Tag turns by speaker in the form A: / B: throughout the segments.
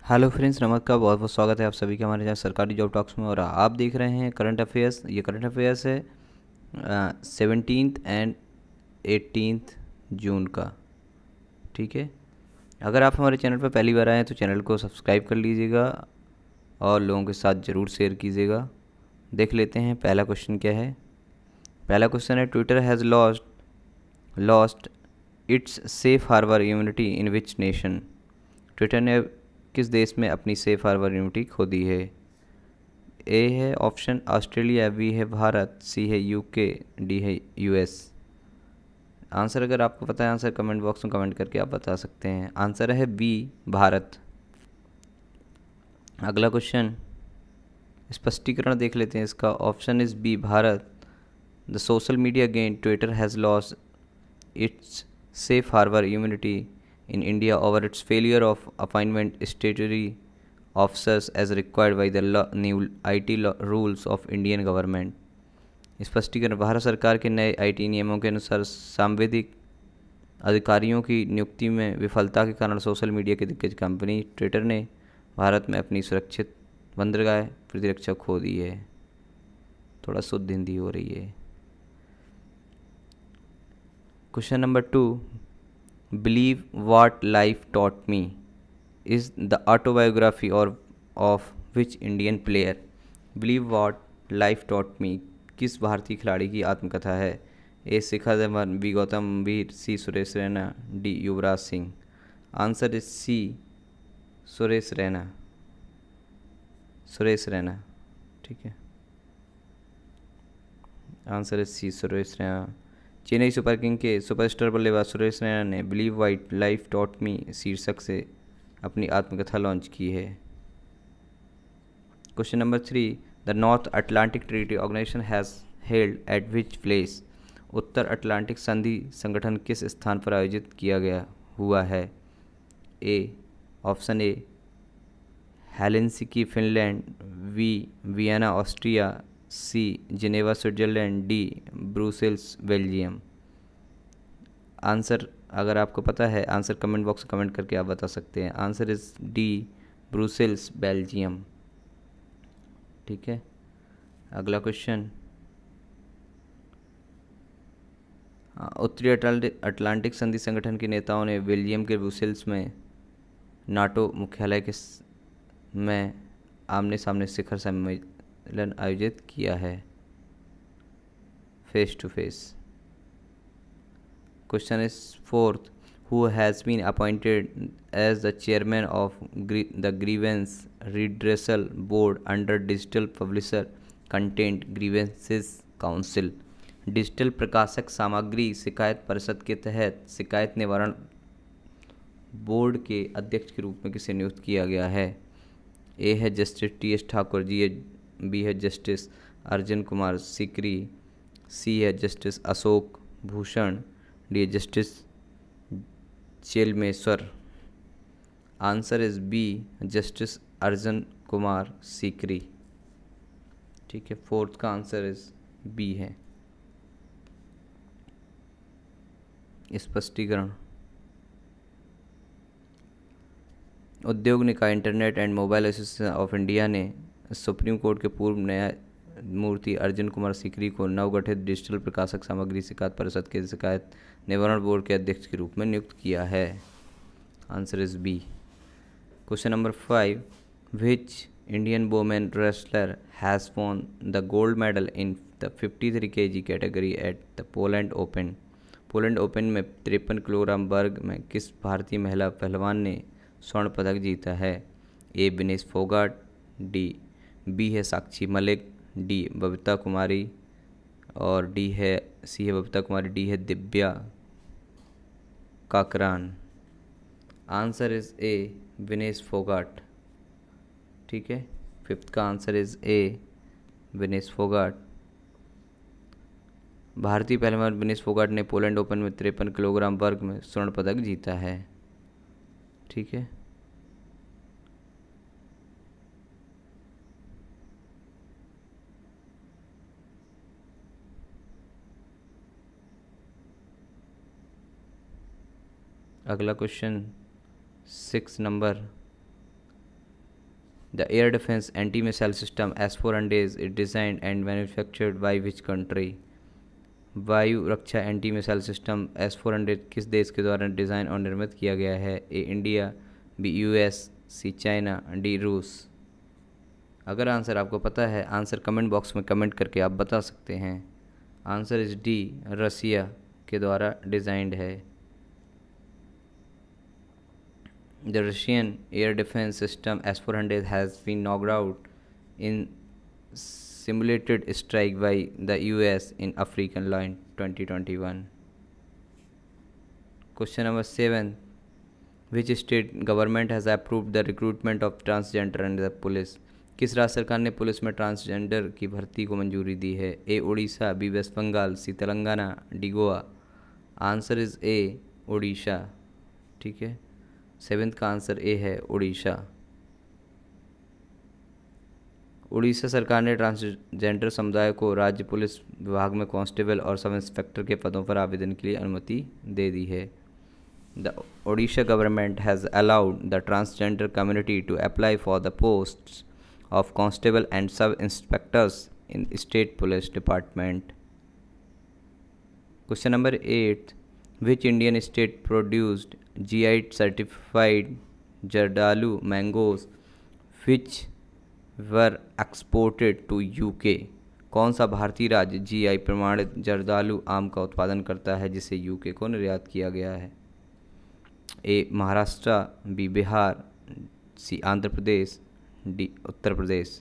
A: Hello friends, नमस्कार। बहुत बहुत स्वागत है आप सभी का हमारे यहाँ सरकारी जॉब टॉक्स में। और आप देख रहे हैं करंट अफेयर्स। ये करंट अफेयर्स है 17 एंड 18 जून का। ठीक है। अगर आप हमारे चैनल पर पहली बार आए हैं तो चैनल को सब्सक्राइब कर लीजिएगा और लोगों के साथ ज़रूर शेयर कीजिएगा। देख लेते हैं पहला क्वेश्चन क्या है। पहला क्वेश्चन है, Twitter has lost its safe harbour immunity in which nation. Twitter ने किस देश में अपनी सेफ हार्बर इम्यूनिटी खो दी है। ए है ऑप्शन ऑस्ट्रेलिया, बी है भारत, सी है यूके, डी है यूएस। आंसर अगर आपको पता है, आंसर कमेंट बॉक्स में कमेंट करके आप बता सकते हैं। आंसर है बी, भारत। अगला क्वेश्चन, स्पष्टीकरण देख लेते हैं इसका। Option is B, Bharat. The social media गेन Twitter has lost its safe harbour immunity in India over its failure of appointment statutory officers as required by the new IT rules of Indian government। स्पष्टीकरण, भारत सरकार के नए IT नियमों के अनुसार सांविधिक अधिकारियों की नियुक्ति में विफलता के कारण सोशल मीडिया की दिग्गज कंपनी ट्विटर ने भारत में अपनी सुरक्षित बंदरगाह प्रतिरक्षा खो दी है। थोड़ा शुद्ध हिंदी हो रही है। Question number 2, Believe What Life Taught Me is the autobiography of which Indian player। Believe What Life Taught Me किस भारतीय खिलाड़ी की आत्मकथा है। A Shikhar Dhawan, B Gautam Gambhir, C Suresh Raina, D Yuvraj Singh. Answer is C, Suresh Raina. Suresh Raina. ठीक है। Answer is C, Suresh Raina. Chennai super king के superstar बल्लेबाज सुरेश रैना ने believe what life taught me शीर्षक से अपनी आत्मकथा लॉन्च की है। Question number 3, the North Atlantic Treaty Organization has held at which place. उत्तर अटलांटिक संधि संगठन किस स्थान पर आयोजित किया गया हुआ है। A option A Helsinki Finland, B Vienna Austria, C Geneva Switzerland, D Brussels Belgium. Answer अगर आपको पता है, आंसर कमेंट बॉक्स में कमेंट करके आप बता सकते हैं। Answer is D, Brussels Belgium. ठीक है। अगला क्वेश्चन, उत्तरी अटलांटिक संधि संगठन के नेताओं ने बेल्जियम के ब्रुसेल्स में नाटो मुख्यालय के में आमने सामने शिखर सम्मेलन आयोजित किया है, face to face. Question is 4th, who has been appointed as the chairman of the grievance redressal board under digital publisher content grievances council. Digital प्रकाशक सामग्री शिकायत परिषद के तहत शिकायत निवारण बोर्ड के अध्यक्ष के रूप में किसे नियुक्त किया गया है। ए है justice T S Thakur, B है जस्टिस अर्जुन कुमार सीकरी, सी है जस्टिस अशोक भूषण, डी है justice Chelameswar. Answer is B, justice Arjun Kumar Sikri. ठीक है। 4th का आंसर इज बी है। स्पष्टीकरण, उद्योग निकाय internet and mobile association of India ने सुप्रीम कोर्ट के पूर्व न्यायमूर्ति अर्जुन कुमार सीकरी को नवगठित डिजिटल प्रकाशक सामग्री शिकायत परिषद के शिकायत निवारण बोर्ड के अध्यक्ष के रूप में नियुक्त किया है। Answer is B. Question number 5, which Indian women wrestler has won the gold medal in the 53 kg category at the Poland open. Poland open में 53 किलोग्राम वर्ग में किस भारतीय महिला पहलवान ने स्वर्ण पदक जीता है। ए विनेश फोगाट, बी है साक्षी मलिक, डी बबीता कुमारी और सी है बबीता कुमारी, डी है दिव्या काकरान। आंसर इज ए, विनेश फोगाट। ठीक है। 5th का आंसर इज ए, विनेश फोगाट। भारतीय पहलवान विनेश फोगाट ने पोलैंड ओपन में 53 किलोग्राम वर्ग में स्वर्ण पदक जीता है। ठीक है। अगला question 6 number, The air defense anti-missile system S-400 is designed and manufactured by which country? वायु रक्षा एंटी मिसाइल सिस्टम S-400 किस देश के द्वारा डिज़ाइन और निर्मित किया गया है? ए इंडिया, बी यूएस, सी चाइना, डी रूस। अगर आंसर आपको पता है, आंसर कमेंट बॉक्स में कमेंट करके आप बता सकते हैं। आंसर इज डी, रसिया के द्वारा डिज़ाइंड है। The Russian air defence system S-400 has been knocked out in simulated strike by the US in African line 2021. Question number 7. Which state government has approved the recruitment of transgender in the police? किस राज्य सरकार ने police में transgender की भर्ती को मंजूरी दी है? A Orissa, B west Bengal, C Telangana, D Goa. Answer is A Orissa. ठीक है, 7th का आंसर ए है उड़ीसा। उड़ीसा सरकार ने ट्रांसजेंडर समुदाय को राज्य पुलिस विभाग में कांस्टेबल और सब इंस्पेक्टर के पदों पर आवेदन के लिए अनुमति दे दी है। The Odisha government has allowed the transgender community to apply for the posts of constable and sub inspectors in state police department. Question number 8. Which Indian state produced GI certified Jardalu mangoes which were exported to UK? कौन सा भारतीय राज्य GI प्रमाणित जर्दालू आम का उत्पादन करता है जिसे UK को निर्यात किया गया है? ए महाराष्ट्र, बी बिहार, सी आंध्र प्रदेश, डी उत्तर प्रदेश।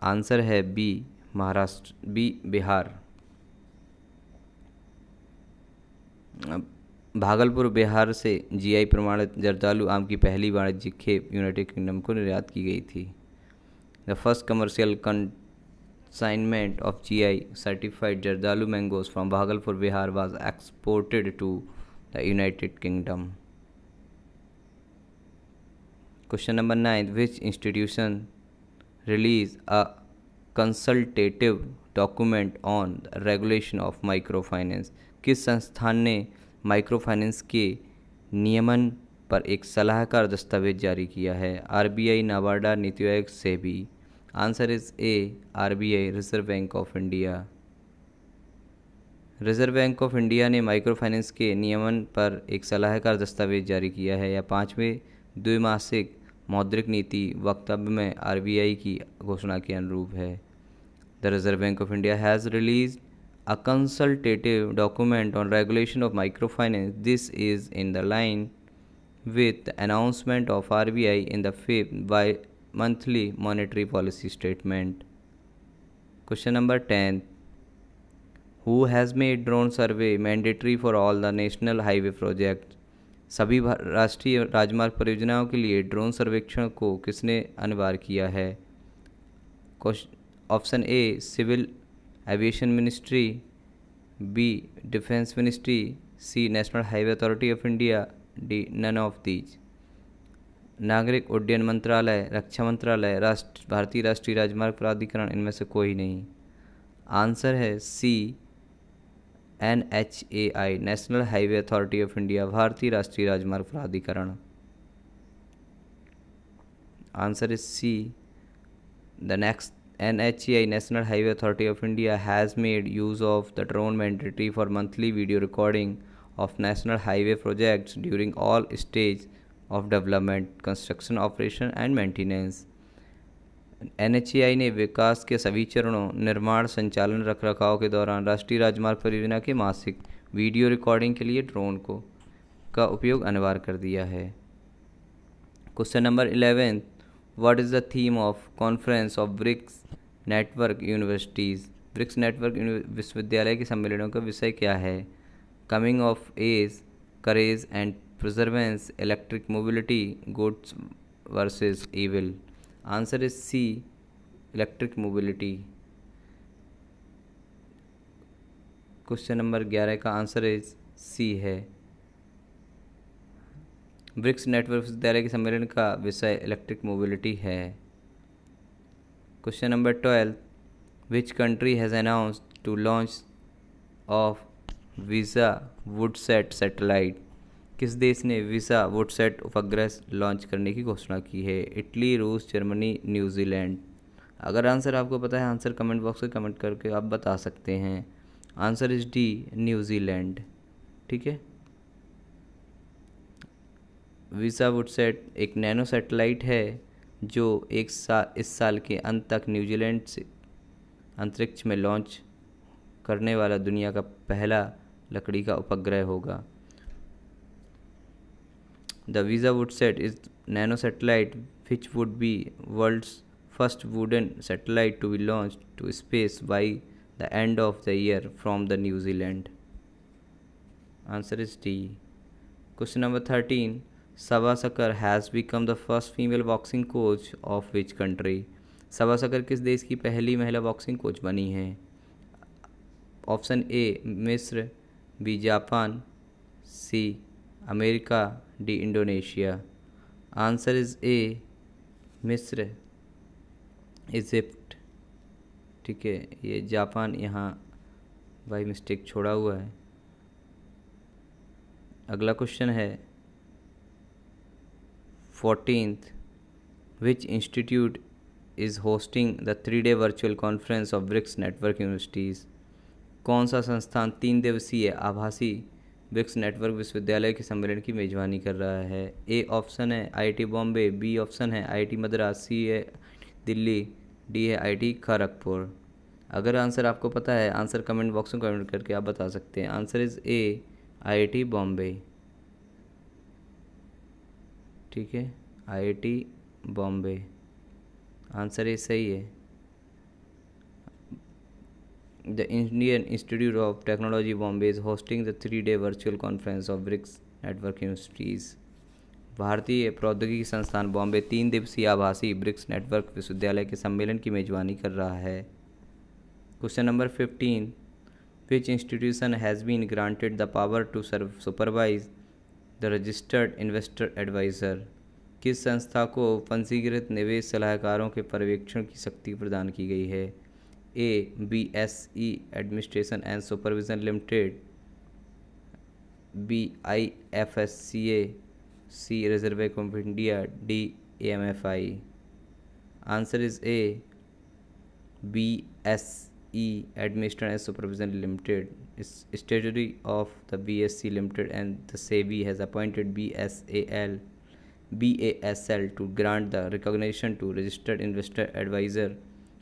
A: आंसर है बी महाराष्ट्र, बी बिहार। भागलपुर बिहार से GI प्रमाणित जर्दालू आम की पहली वाणिज्यिक खेप यूनाइटेड किंगडम को निर्यात की गई थी। The first commercial consignment of GI certified Jardalu mangoes from Bhagalpur Bihar was exported to the United Kingdom. Question number 9. Which institution release a consultative document on regulation of microfinance? किस संस्थान ने माइक्रो फाइनेंस के नियमन पर एक सलाहकार दस्तावेज जारी किया है? RBI, नाबार्डा, NITI Aayog, SEBI. Answer is A RBI, reserve bank of India. Reserve bank of India ने माइक्रो फाइनेंस के नियमन पर एक सलाहकार दस्तावेज जारी किया है। या 5वें द्विमासिक मौद्रिक नीति वक्तव्य में RBI की घोषणा के अनुरूप है। The reserve bank of India has release a consultative document on regulation of microfinance. This is in the line with the announcement of RBI in the fifth bi-monthly monetary policy statement. Question number 10. Who has made drone survey mandatory for all the national highway projects? सभी राष्ट्रीय राजमार्ग परियोजनाओं के लिए drone सर्वेक्षण को किसने अनिवार्य किया है? Option A civil aviation ministry, B defence ministry, C national highway authority of India, D none of these. नागरिक उड्डयन मंत्रालय, रक्षा मंत्रालय, भारतीय राष्ट्रीय राजमार्ग प्राधिकरण, इनमें से कोई नहीं। आंसर है C NHAI, national highway authority of India, भारतीय राष्ट्रीय राजमार्ग प्राधिकरण। Answer is C. The next NHAI, National Highway Authority of India, has made use of the drone mandatory for monthly video recording of national highway projects during all stages of development, construction, operation and maintenance. NHAI ने विकास के सभी चरणों, निर्माण, संचालन, रखरखाव के दौरान राष्ट्रीय राजमार्ग परियोजना के मासिक वीडियो रिकॉर्डिंग के लिए ड्रोन का उपयोग अनिवार्य कर दिया है। Question number 11. What is the theme of conference of BRICS network universities? BRICS network विश्वविद्यालय के सम्मेलनों का विषय क्या है? Coming of age, courage and perseverance, electric mobility, goods versus evil. Answer is C, electric mobility. Question number 11 का answer is सी है। BRICS network विश्वविद्यालय के सम्मेलन का विषय इलेक्ट्रिक मोबिलिटी है। Question number 12. Which country has announced to launch of वीज़ा Woodsat satellite? किस देश ने वीसा वुडसैट उपग्रह लॉन्च करने की घोषणा की है? इटली, रूस, जर्मनी, न्यूजीलैंड। अगर आंसर आपको पता है, आंसर कमेंट बॉक्स में कमेंट करके आप बता सकते हैं। Answer is D, New Zealand. ठीक है। वीसा वुडसैट एक नैनो सैटेलाइट है जो इस साल के अंत तक न्यूजीलैंड से अंतरिक्ष में लॉन्च करने वाला दुनिया का पहला लकड़ी का उपग्रह होगा। द वीसा Woodsat is nano satellite which would be world's first wooden satellite to be launched to space by the end of the year from the New Zealand. Answer is D. Question number 13. Sabha Sakar has become the first female boxing coach of which country? सबा सकर किस देश की पहली महिला boxing coach बनी है? Option A मिस्र, B Japan, C America, D Indonesia. Answer is A मिस्र, इजिप्ट। ठीक है, ये जापान यहाँ बाई मिस्टेक छोड़ा हुआ है। अगला क्वेश्चन है 14th. Which institute is hosting the 3-day virtual conference of BRICS network universities? कौन सा संस्थान 3 दिवसीय आभासी ब्रिक्स नेटवर्क विश्वविद्यालय के सम्मेलन की मेजबानी कर रहा है? ए ऑप्शन है आईआईटी बॉम्बे, बी ऑप्शन है आईआईटी मद्रास, सी है दिल्ली, डी है आईआईटी खड़गपुर। अगर आंसर आपको पता है, आंसर कमेंट बॉक्स में कमेंट करके आप बता सकते हैं। Answer is A IIT Bombay. ठीक है, आईआईटी बॉम्बे आंसर ये सही है। The Indian Institute of Technology Bombay is hosting the 3-day virtual conference of BRICS Network Universities. भारतीय प्रौद्योगिकी संस्थान बॉम्बे 3 दिवसीय आभासी ब्रिक्स नेटवर्क विश्वविद्यालय के सम्मेलन की मेजबानी कर रहा है। Question number 15. Which institution has been granted the power to supervise the registered investor advisor? किस संस्था को पंजीकृत निवेश सलाहकारों के पर्यवेक्षण की शक्ति प्रदान की गई है? A BSE administration and supervision limited, B IFSCA, C reserve bank of India, D AMFI। Answer is A BSE administration and supervision limited. Statutory of the BSE limited and the SEBI has appointed BASL to grant the recognition to registered investor advisor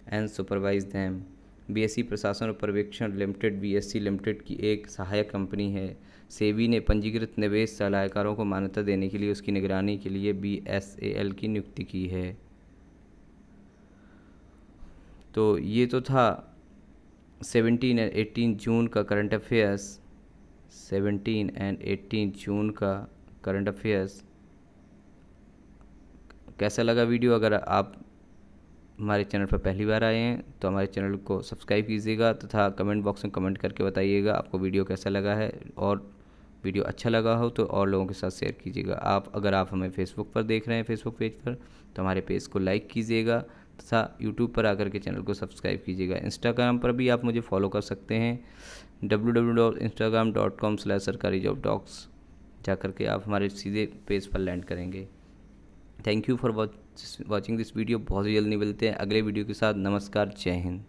A: and supervise them. BSE प्रशासन और पर्यवेक्षण limited BSE limited की एक सहायक company है। सेबी ने पंजीकृत निवेश सलाहकारों को मान्यता देने के लिए उसकी निगरानी के लिए BSAL की नियुक्ति की है। तो ये तो था 17 और 18 जून का करंट अफेयर्स। 17 और 18 जून का करंट अफेयर्स। कैसा लगा वीडियो? अगर आप हमारे चैनल पर पहली बार आए हैं तो हमारे चैनल को सब्सक्राइब कीजिएगा तथा कमेंट बॉक्स में कमेंट करके बताइएगा आपको वीडियो कैसा लगा है, और वीडियो अच्छा लगा हो तो और लोगों के साथ शेयर कीजिएगा। अगर आप हमें फेसबुक पर देख रहे हैं, फेसबुक पेज पर, तो हमारे पेज को लाइक कीजिएगा तथा यूट्यूब पर आकर के चैनल को सब्सक्राइब कीजिएगा। इंस्टाग्राम पर भी आप मुझे फॉलो कर सकते हैं, www.instagram.com/sarkarijobtalks जाकर के आप हमारे सीधे पेज पर लैंड करेंगे। Thank you for watching this video. बहुत ही जल्दी मिलते हैं अगले वीडियो के साथ। नमस्कार, जय हिंद।